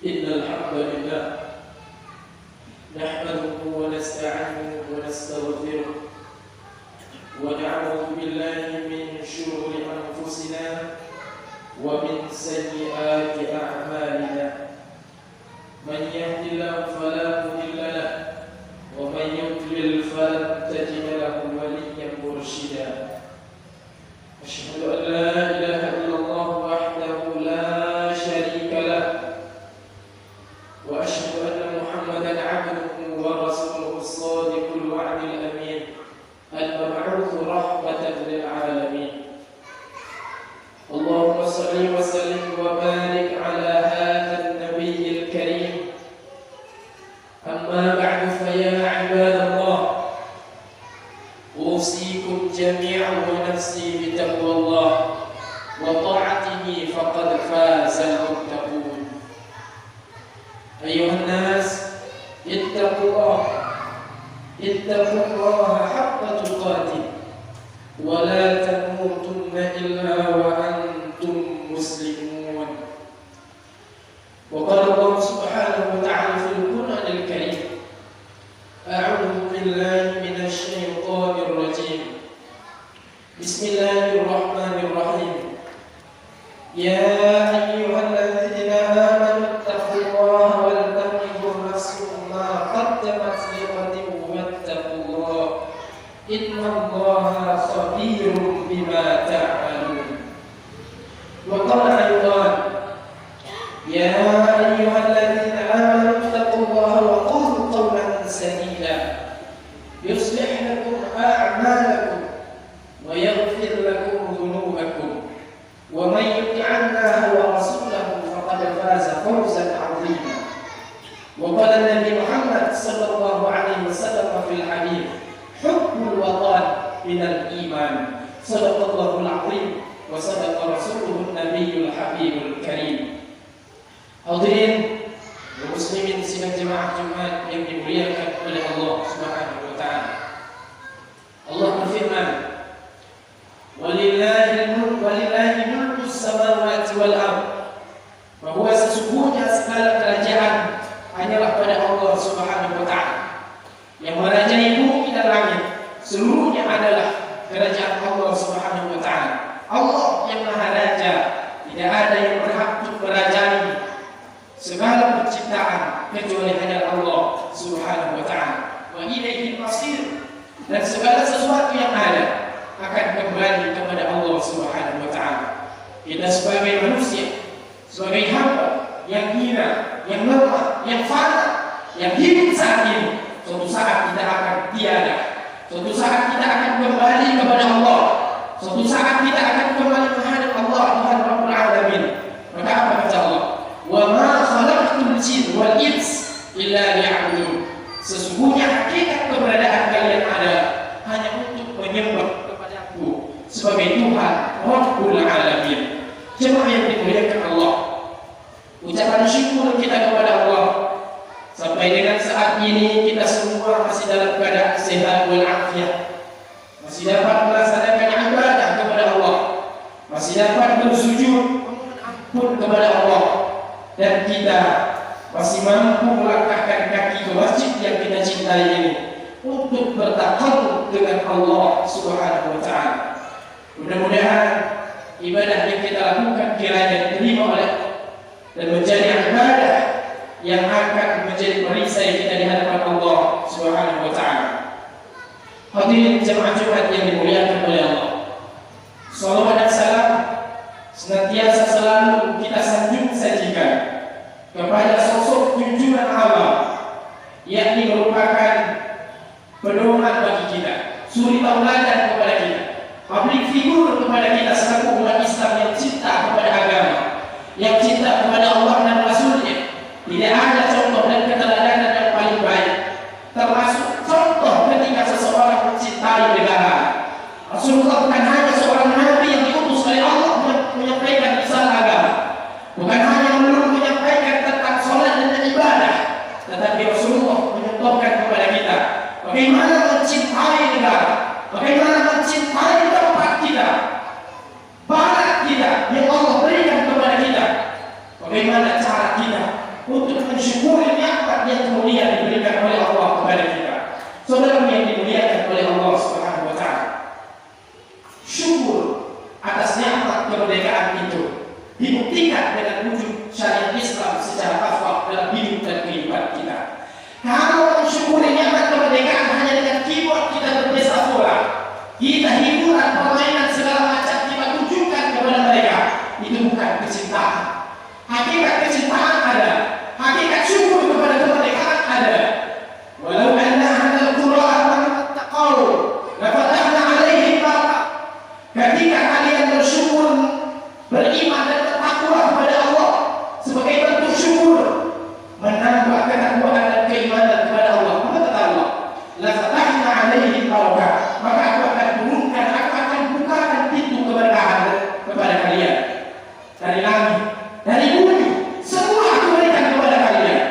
إن الحمد لله نحمده ونستعينه ونستغفره ونعوذ بالله من شرور أنفسنا ومن سيئات أعمالنا من يهد الله فلا مضل له ومن يضلل فلن تجد له وليا مرشدا أشهد أن لا إله إلا الله وحده لا شريك له وأشهد أن محمدا عبده ورسوله الصادق الوعد الأمين المبعوث رحمة للعالمين اللهم صل وسلم وبارك على هذا النبي الكريم أما بعد فيا عباد الله أوصيكم جميعا ونفسي بتقوى الله وطاعته فقد فاز المتقون أيها الناس اتقوا الله حق تقاته ولا تموتن إلا وأنتم مسلمون وقال الله سبحانه وتعالى في القرآن الكريم أعوذ بالله من الشيطان الرجيم بسم الله الرحمن الرحيم يا أيها الذين آمنوا اتقوا الله ولتنظر نفس ما قدمت لغد واتقوا الله إن الله خبير بما تعملون وقال أيضا يا أيها الذين آمنوا اتقوا الله وقولوا قولا سديدا يصلح لكم أعمالكم ويغفر لكم ذنوبكم ومن يطع الله ورسوله فقد فاز فوزا عظيما وقال النبي محمد صلى الله عليه وسلم في الحديث حب الوطن من الإيمان صدق الله العظيم وصدق رسوله النبي الحبيب الكريم. Hadirin muslimin sidang jemaah Jumat yang dimuliakan oleh Allah Subhanahu wa taala. Allah berfirman, "Walillahi mulku samawati wal ardh." Bahwa sesungguhnya segala kerajaan hanyalah pada Allah Subhanahu wa taala. Yang merajai bumi dan langit seluruhnya adalah kerajaan Allah Subhanahu wa taala. Allah yang Maha Raja, tidak ada yang berhak untuk merajai segala penciptaan kecuali hanya Allah Subhanahu wa taala. Wa ilaihi al-masir, dan segala sesuatu yang ada akan kembali kepada Allah Subhanahu wa taala. Kita sebagai manusia, sebagai hamba yang hina, yang lemah, yang fana, yang hidup saat ini, suatu saat kita akan tiada. Suatu saat kita akan kembali kepada Allah. Suatu saat kita akan kembali menghadap Allah Tuhan Rabbul Alamin. Maka apa kata Allah? Wa ma khalaqtul jinna wal ins illa liya'budun. Sesungguhnya hakikat keberadaan kalian adalah hanya untuk menyembah kepadaku sebagai Tuhan Rabbul Alamin. Jemaah yang dimuliakan Allah, ucapan syukur kita kepada Allah sampai dengan saat ini kita semua masih dalam keadaan sehat walafiat, masih dapat melaksanakan ibadah kepada Allah, masih dapat bersujud memohon ampun kepada Allah, dan kita masih mampu melangkahkan kaki ke masjid yang kita cintai ini untuk bertakarrub dengan Allah Subhanahu wa taala. Mudah-mudahan ibadah yang kita lakukan kiranya diterima oleh Allah dan menjadi ibadah yang akan menjadi perisai kita di hadapan Allah Subhanahu wa taala. Hadirin jemaah Jumat yang dimuliakan oleh Allah, salawat dan salam senantiasa selalu kita sanjung sajikan kepada sosok junjungan Allah, yakni merupakan pedoman bagi kita, suri tauladan kepada kita, public figure kepada kita selaku umat Islam yang cinta kepada agama, yang cinta kepada Allah dan Rasulnya. Tidak ada contoh dan keteladanan yang paling baik, termasuk contoh ketika seseorang mencintai negara. Rasulullah bukan hanya seorang nabi yang diutus oleh Allah menyampaikan risalah agama, bukan hanya melulu menyampaikan tentang sholat dan ibadah, tetapi Rasulullah menyontohkan kepada kita bagaimana mencintai negara, bagaimana mencintai tempat kita, barat kita yang Allah berikan kepada kita, bagaimana cara kita untuk mensyukuri nikmat yang kemuliaan diberikan oleh Allah kepada kita. Saudara yang dimuliakan oleh Allah Subhanahu wa taala. Syukur atas nikmat kemerdekaan itu dibuktikan dengan wujud syariat Islam secara kafah dalam hidup dan kehidupan kita. Kalau mensyukuri nikmat kemerdekaan hanya dengan keyboard kita berpesta pora, kita hiburan, permainan segala macam kita tunjukkan kepada mereka, itu bukan kecintaan. Hakikat kecintaan ada, hakikat syukur kepada kemerdekaan ada. Walau anna ahlal qura amanu wattaqau lafatahna 'alaihim barakah. Ketika kalian bersyukur, beriman dan bertakwa kepada Allah sebagai bentuk syukur, menambah ketakwaan dan keimanan kepada Allah, maka kata Allah, lafatahna 'alaihim barakah, maka aku akan turunkan, aku akan bukakan pintu keberkahan kepada kalian dari langit, dari bumi, semua aku berikan kepada kalian.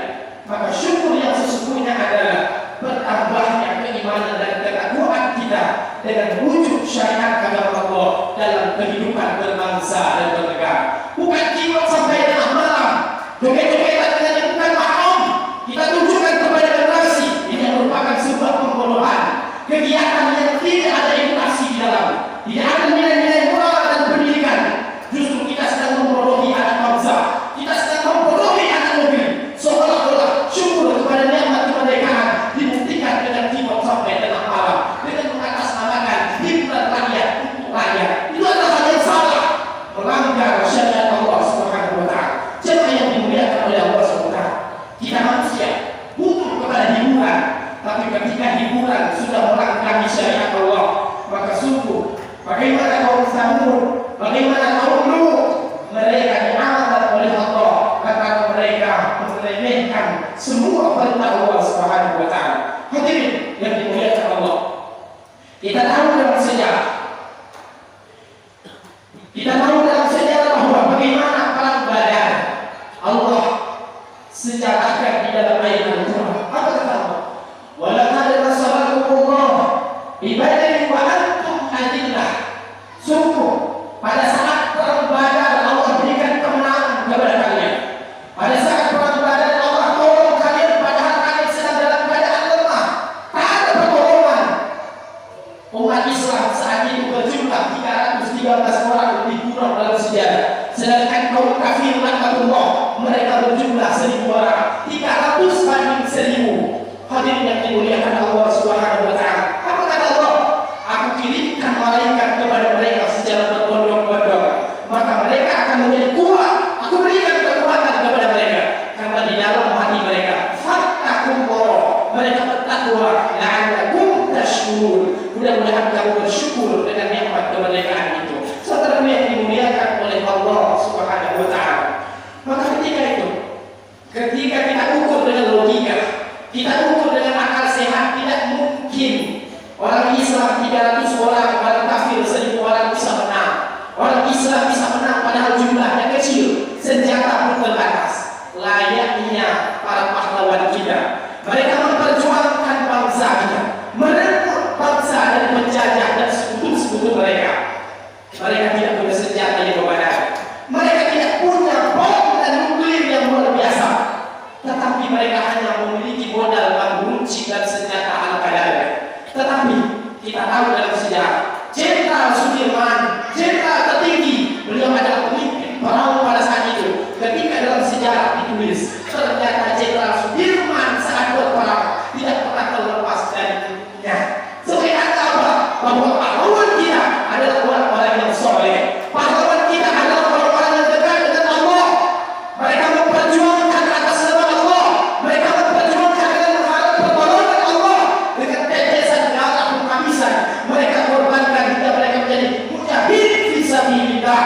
Maka syukur yang sesungguhnya adalah bertambahnya keimanan dan ketakwaan kita dengan wujud syariat agama Allah dalam kehidupan berbangsa dan bernegara. Bukan keyboard sampai tengah malam, joget-jogetan dengan yang bukan mahram. Kita tunjukkan kepada generasi ini merupakan sebuah pembodohan, kegiatan yang tidak ada edukasi di dalam, tidak ada nilai-nilai moral dan pendidikan. Justru kita sedang membodohi anak bangsa, kita sedang membodohi anak negeri. Seolah-olah syukur kepada nikmat kemerdekaan dibuktikan dengan keyboard sampai tengah malam, dengan mengatasnamakan hiburan rakyat untuk rakyat. Itu adalah hal yang salah, melanggar syariat Allah Subhanahu wa taala. Siapa yang dimuliakan oleh Allah Subhanahu wa taala? Kita manusia butuh kepada hiburan, tapi ketika hiburan sudah melanggar syariat Allah, maka sungguh bagaimana kaum Samud, bagaimana kaum Lut, mereka diazab oleh Allah karena mereka meremehkan semua perintah Allah Subhanahu wa taala. Hadirin yang dimuliakan Allah, kita tahu dalam sejarah, bahwa bagaimana perang Badar Allah sejarahkan di dalam ayat Al-Quran. Apa kata Allah? Walaqad nasarakumullah bi Badrin wa antum adillah. Sungguh pada saat perang Badar Allah berikan kemenangan kepada kalian. Pada saat perang Badar Allah tolong kalian padahal kalian sedang dalam keadaan lemah, tak ada pertolongan. Umat Islam saat itu berjumlah 313 orang lebih kurang dalam sejarah. Sedangkan kaum kafir laknatullah mereka berjumlah 1000 orang, 300 banding 1000. Hadirin yang dimuliakan Allah Subhanahu wa taala. Apa kata Allah? Aku kirimkan malaikat kepada mereka secara berbondong-bondong, maka mereka akan menjadi kuat. Aku berikan kekuatan kepada mereka karena di dalam hati mereka fattaqullah, mereka bertakwa, la'allakum tashkurun. Mudah-mudahan kamu bersyukur dengan nikmat kemerdekaan itu. Saudara yang dimuliakan oleh Allah Subhanahu wa taala. Maka ketika kita ukur dengan logika, kita ukur dengan akal sehat, tidak mungkin orang Islam 300 orang, orang kafir 1000 orang bisa menang. Orang Islam bisa menang padahal jumlahnya kecil, senjata pun terbatas. Layaknya para pahlawan kita, mereka memperjuangkan bangsa kita, merebut bangsa dari penjajah dan sekutu-sekutu mereka. Mereka tidak punya senjata yang memadai, mereka tidak punya bom dan nuklir yang luar biasa, tetapi mereka hanya memiliki modal mengunci dan senjata ala kadarnya. Tetapi kita tahu dalam sejarah, Jenderal Sudirman, jenderal tertinggi, beliau adalah pemimpin perang pada saat itu. Ketika dalam sejarah ditulis, ternyata Jenderal Sudirman saat berperang tidak pernah terlepas dari ilmunya. Sebagai apa? Bahwa pahlawan kita adalah orang-orang yang soleh. Pahlawan kita adalah orang-orang yang dekat dengan Allah. Mereka memperjuangkan atas nama Allah. Mereka memperjuangkan dengan mengharap pertolongan Allah dengan tetesan darah penghabisan. Mereka korbankan hingga mereka menjadi mujahid fisabilillah.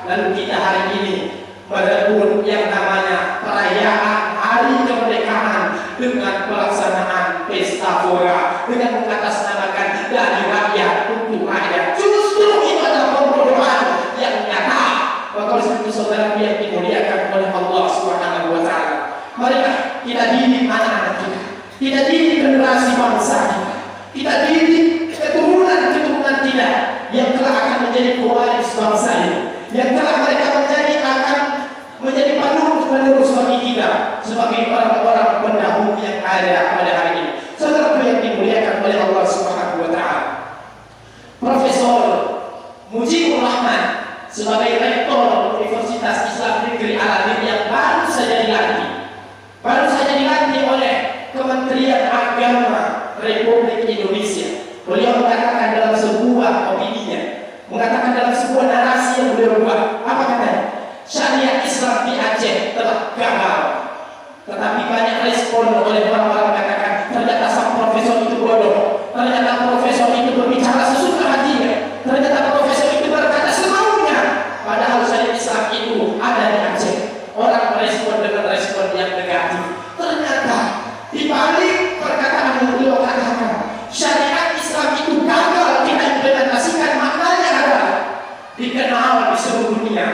Lalu kita hari ini merebut yang namanya perayaan hari kemerdekaan dengan pelaksanaan pesta pora, dengan mengatasnamakan dari rakyat untuk rakyat. Justru itu adalah pembodohan yang nyata. Maka oleh sebab itu saudara yang dimuliakan oleh Allah Subhanahu wa taala, marilah kita didik anak-anak kita didik generasi bangsa kita didik keturunan-keturunan kita yang telah akan menjadi pewaris bangsa ini, yang telah mereka akan menjadi penerus bagi kita. Sebab sebagai orang-orang pendahulu yang ada pada hari ini. Saudara yang dimuliakan oleh Allah Subhanahu wa taala. Profesor Mujibur Rahman sebagai rektor Universitas Islam Negeri Al-Azhar yang baru saja dilantik oleh Kementerian Agama Republik Indonesia. Beliau mengatakan dalam sebuah opininya, mengatakan dalam sebuah narasi yang beliau buat, apa katanya? Syariat Islam di Aceh telah gagal. Tetapi banyak respon oleh orang-orang mengatakan ternyata sang profesor itu bodoh, ternyata profesor itu berbicara sesuka hatinya, ternyata profesor itu berkata semaunya, padahal syariat Islam itu ada di Aceh. Orang merespon dengan respon yang negatif. Ternyata di balik perkataan yang beliau katakan syariat Islam itu gagal kita implementasikan, maknanya adalah dikenal di seluruh dunia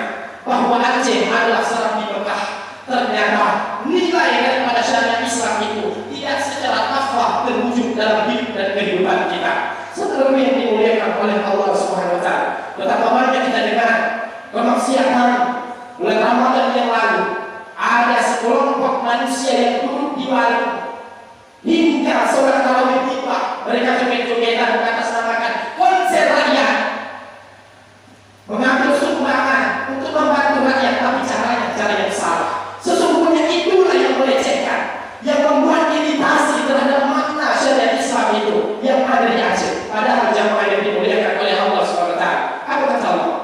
bahwa Aceh adalah Serambi Mekah. Ternyata nilai daripada syariat Islam itu tidak secara kafah terwujud dalam hidup dan kehidupan kita. Saudara yang dimuliakan oleh Allah Subhanahu wa taala, betapa banyak kita dengar kemaksiatan. Bulan Ramadan yang lalu ada sekelompok manusia yang duduk di warung hingga sholat tarawih tiba, mereka joget-jogetan mengatasnamakan konser rakyat, mengambil sumbangan untuk membantu rakyat, tapi caranya cara yang salah. Sesungguhnya itulah yang melecehkan, yang membuat iritasi terhadap makna syariat Islam itu yang ada di Aceh. Padahal jamaah yang dimuliakan oleh Allah SWT, apa kata Allah?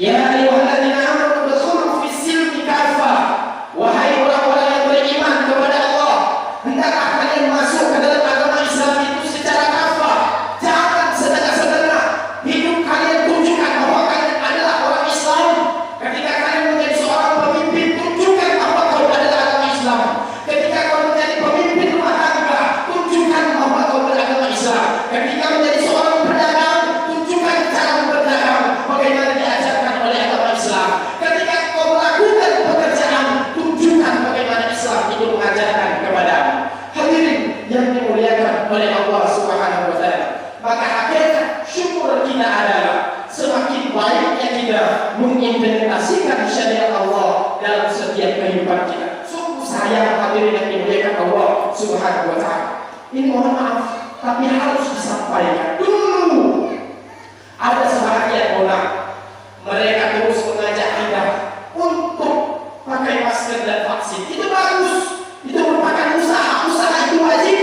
Ya ayyuhalladzina amanu udkhulu fis silmi kafah. Wahai orang-orang yang beriman kepada Allah, hendaklah kalian masuk ke dalam agama Islam itu secara kafah. Jangan setengah-setengah. Hidup kalian tunjukkan bahwa kalian adalah orang Islam. Ketika kalian menjadi seorang pemimpin, tunjukkan bahwa kau adalah agama Islam. Ketika kau menjadi pemimpin rumah tangga, tunjukkan bahwa kau beragama Islam. Ketika menjadi seorang pedagang, tunjukkan cara berdagang bagaimana diajarkan oleh agama Islam. Ketika kau melakukan pekerjaan, tunjukkan bagaimana Islam itu mengajarkan kepadamu. Hadirin yang dimuliakan oleh Allah Subhanahu wa taala, maka hakikat syukur kita adalah semakin baiknya kita mengimplementasikan syariat Allah dalam setiap kehidupan kita. Sungguh sayang hadirin yang dimuliakan Allah Subhanahu wa taala. Ini mohon maaf, tapi harus disampaikan. Dulu ada sebagian orang, mereka terus mengajak kita untuk pakai masker dan vaksin. Itu bagus, itu merupakan usaha. Usaha itu wajib.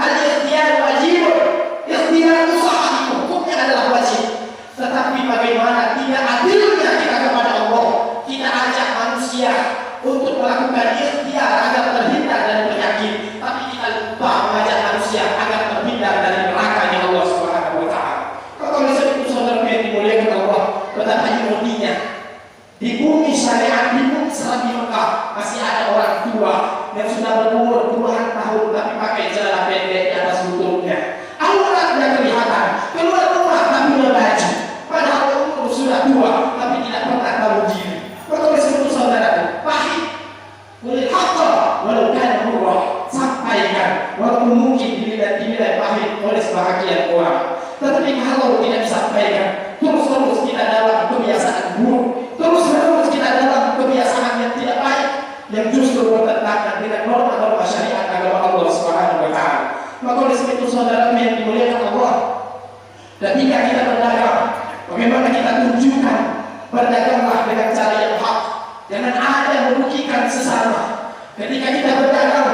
Al-ikhtiyar wajib. Ikhtiar usaha itu hukumnya adalah wajib. Tetapi bagaimana tidak adilnya kita kepada Allah? Kita ajak manusia untuk melakukan ikhtiar agar terhindar dari penyakit, tapi kita lupa mengajak manusia agar terhindar dari nerakanya Allah Subhanahu wa taala. Kalau oleh sebab itu saudara yang dimuliakan Allah, betapa ironinya di bumi syariat, di bumi Serambi Mekah masih ada orang tua yang sudah berumur puluhan tahun tapi pakai celana pendek di atas lututnya. Auratnya kelihatan, keluar rumah tapi berbaju. Padahal umur sudah tua tapi tidak pernah tahu diri. Maka oleh sebab itu saudara, pahit boleh hakka walau kana murrah, sampaikan walaupun mungkin dinilai pahit oleh sebahagian orang. Tetapi kalau tidak disampaikan, terus-terus kita dalam kebiasaan buruk, terus-terus kita dalam kebiasaan yang tidak baik, yang justru bertentangan dengan norma-norma syariat agama Allah Subhanahu wa taala. Maka oleh sebab itu saudara yang dimuliakan Allah, ketika kita berdagang, bagaimana kita tunjukkan berdaganglah dengan cara yang hak, jangan ada yang merugikan sesama. Ketika kita berdagang,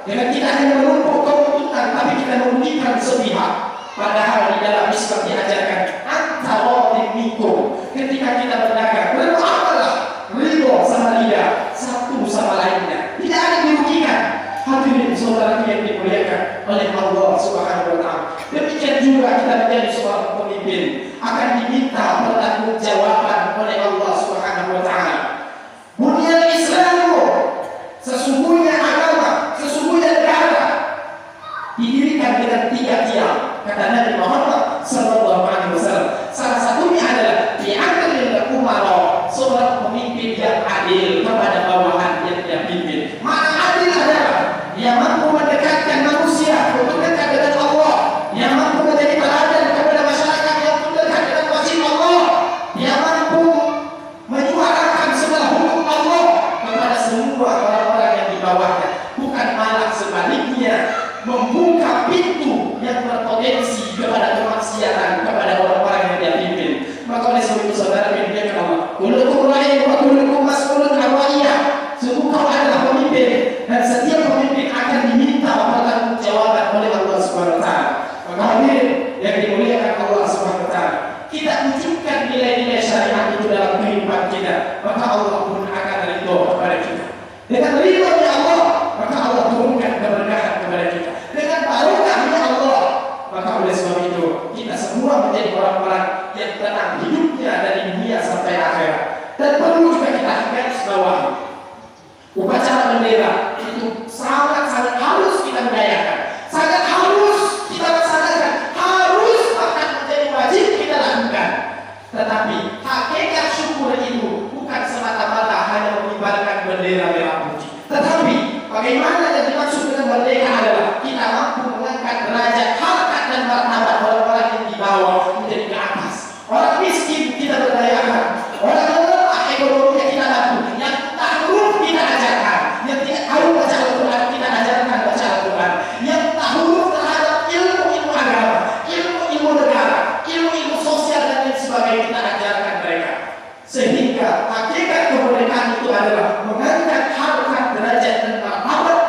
jangan kita hanya menumpuk keuntungan, tapi kita merugikan sepihak. Padahal di dalam Islam diajarkan antara minkum. Ketika kita berdagang, bermuamalah ridho sama dia, satu sama lainnya, tidak ada dirugikan. Hadirin saudara yang dimuliakan oleh Allah Subhanahu wa taala. Demikian juga kita menjadi seorang pemimpin akan diminta pertanggungjawaban oleh Allah Subhanahu wa taala. Bunyal Islamu, sesungguhnya agama, sesungguhnya negara didirikan dengan 3 tiang. Kata Nabi Muhammad sallallahu alaihi wasallam, salah satunya adalah di'adlil umara, seorang pemimpin yang adil kepada bawahan yang dia pimpin. Mana adil adalah dia mampu mendekatkan manusia untuk dekat dengan Allah, dia mampu menjadi teladan kepada masyarakat yang untuk dekat dengan wajib Allah, dia mampu menyuarakan segala hukum Allah kepada semua orang-orang yang di bawah hatinya membuka pintu yang berpotensi kepada kemaksiatan kepada orang-orang yang dia pimpin. Maka oleh sebab itu saudara pimpin Allah, kullukum ra'in wa kullukum mas'ulun 'an ra'iyah. Sungguh kau adalah pemimpin dan setiap pemimpin akan diminta pertanggungjawaban oleh Allah Subhanahu wa taala. Maka hadirin yang dimuliakan Allah Subhanahu wa taala, kita wujudkan nilai-nilai syariat itu dalam kehidupan kita, maka Allah pun akan ridho kepada kita. Dengan ridhonya Allah, maka Allah turunkan keberkahan kepada kita. Dengan barokahnya Allah, maka oleh sebab itu kita semua menjadi orang-orang yang tenang hidupnya dari dunia sampai akhirat. Dan perlu juga kita garis bawahi, upacara bendera itu sangat-sangat harus kita budayakan, sangat harus kita laksanakan, harus akan menjadi wajib kita lakukan. Tetapi hakikat syukur itu bukan semata-mata hanya mengibarkan bendera merah putih, tetapi bagaimana yang dimaksud dengan merdeka adalah kita mampu mengangkat derajat, harkat dan martabat orang-orang yang di bawah menjadi ke atas. Orang miskin kita berdayakan, orang lemah ekonominya kita bantu, yang tak huruf kita ajarkan, yang tidak tahu baca Al-Quran kita ajarkan baca Al-Quran, yang tak huruf terhadap ilmu-ilmu agama, ilmu-ilmu negara, ilmu-ilmu sosial dan lain sebagainya kita ajarkan mereka. Sehingga hakikat kemerdekaan itu adalah mengangkat harkat derajat dan martabat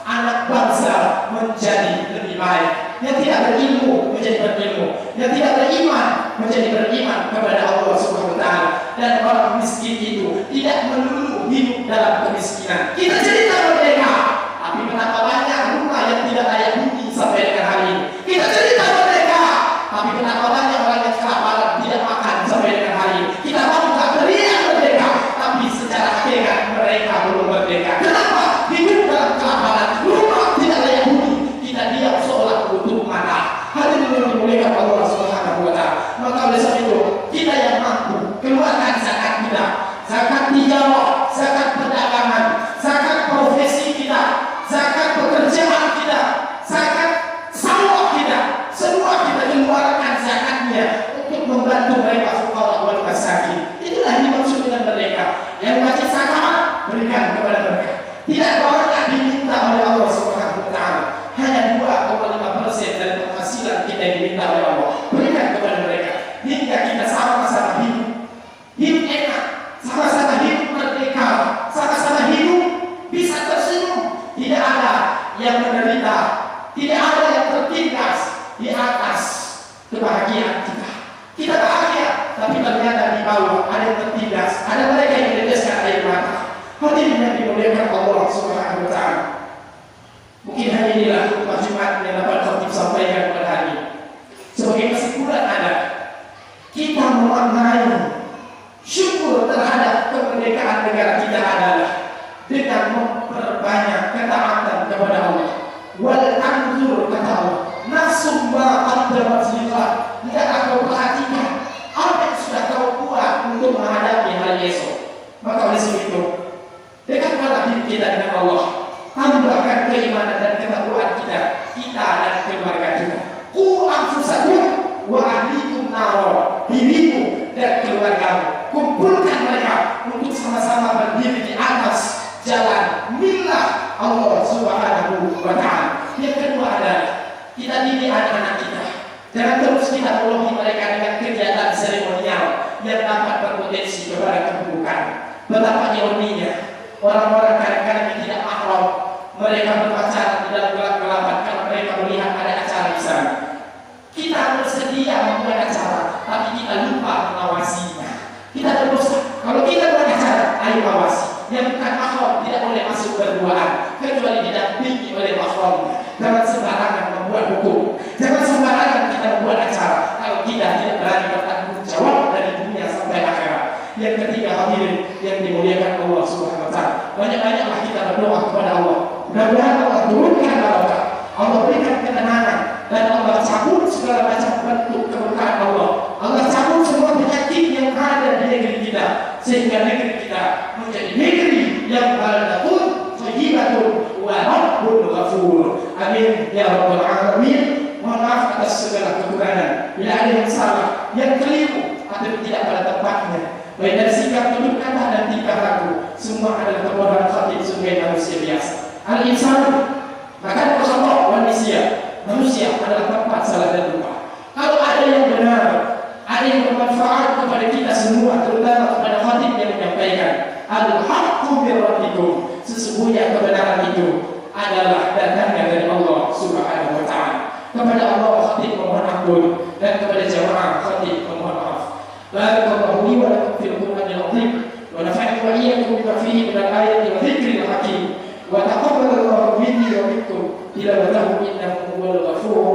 anak bangsa menjadi lebih baik. Yang tidak berilmu menjadi berilmu, yang tidak beriman menjadi beriman kepada Allah Subhanahu wa taala. Dan orang miskin itu tidak melulu hidup dalam kemiskinan. Kita cerita merdeka, tapi betapa banyak rumah yang tidak layak huni sampai dengan hari ini. Kita cerita merdeka, tapi betapa banyak orang yang kelaparan tidak makan sampai dengan hari ini. Kita bangga teriak merdeka, tapi secara hakikat mereka belum merdeka. Kenapa? Hidup dalam kelaparan, rumah tidak layak huni, kita diam seolah tutup mata. Hadirin yang dimuliakan Allah Subhanahu wa taala. Maka oleh sebab itu kita yang mampu keluarkan zakat kita, zakat tijarah, zakat perdagangan, zakat profesi kita, zakat pekerjaan kita, zakat sawah kita, semua kita keluarkan zakatnya untuk membantu mereka fuqara wal masakin. Itulah yang dimaksud dengan mereka. Yang wajib zakat berikan kepada mereka. Tidak banyak diminta oleh Allah Subhanahu wa taala. Hanya 2,5% dari penghasilan kita yang diminta oleh Allah. Berikan kepada mereka hingga kita sama-sama hidup enak, sama-sama hidup merdeka, sama-sama hidup bisa tersenyum. Tidak ada yang menderita, tidak ada yang tertindas di atas kebahagiaan kita. Kita bahagia, tapi ternyata di bawah ada yang tertindas, ada mereka yang meneteskan air mata. Hadirin yang dimuliakan Allah Subhanahu wa taala, mungkin hanya inilah khutbah Jumat yang dapat khatib sampaikan pada hari ini. Sebagai kesimpulan ada, kita memaknai syukur terhadap kemerdekaan negara kita adalah dengan memperbanyak ketaatan kepada Allah. Wal anzur kata Allah, nafsum ma qaddamat liqad. Tidaklah kau perhatikan apa yang sudah kau buat untuk menghadapi hari esok. Maka oleh sebab itu, dekatkanlah diri kita dengan Allah, tambahkan keimanan dan ketakwaan kita dan keluarga kita. Qu anfusakum wa ahlikum nar. Dirimu dan keluargamu, kumpulkan mereka untuk sama-sama berdiri di atas jalan milah Allah Subhanahu wa taala. Yang kedua adalah kita didik anak-anak kita. Jangan terus kita tolongi mereka dengan kegiatan seremonial yang dapat berpotensi kepada keburukan. Betapa ironinya, orang-orang kadang-kadang yang tidak mahram, mereka berpacaran di dalam gelap-gelapan karena mereka melihat ada acara di sana. Kita bersedia membuat acara, tapi kita lupa mengawasinya. Kita berdosa. Kalau kita buat acara, ayo awasi. Yang bukan mahram tidak boleh masuk berduaan, kecuali didampingi oleh mahramnya. Jangan sembarangan membuat hukum. Jangan sembarangan kita membuat acara kalau kita tidak berani bertanggung jawab dari dunia sampai akhirat. Yang ketiga, hadirin yang dimuliakan Allah Subhanahu wa taala, banyak-banyaklah kita berdoa kepada Allah. Mudah-mudahan Allah turunkan barokah, Allah berikan ketenangan, dan Allah cabut segala macam bentuk kemurkaan Allah. Allah cabut semua penyakit yang ada di negeri kita, sehingga negeri kita menjadi negeri yang baldatun thayyibatun wa rabbun ghafur. Amin ya rabbal alamin. Mohon maaf atas segala kekurangan bila ada yang salah, yang keliru atau tidak pada tempatnya, baik dari sikap, tutur kata dan tingkah laku, semua adalah perbuatan khatib sebagai manusia biasa. Al-insan maka Allah adalah tempat salah dan lupa. Kalau ada yang benar, ada yang bermanfaat kepada kita semua, terutama kepada khatib yang menyampaikan, al-haqqu min rabbikum, sesungguhnya kebenaran itu adalah datangnya dari Allah Subhanahu wa taala. Kepada Allah khatib memohon ampun, dan kepada jamaah khatib memohon maaf. Barakallahu li wa lakum fil Qur'anil azim wa nafa'ani wa iyyakum bima fihi min al-ayati wa dzikril hakim wa taqabbalallahu minni wa minkum tilawatahu innahu huwal ghafurur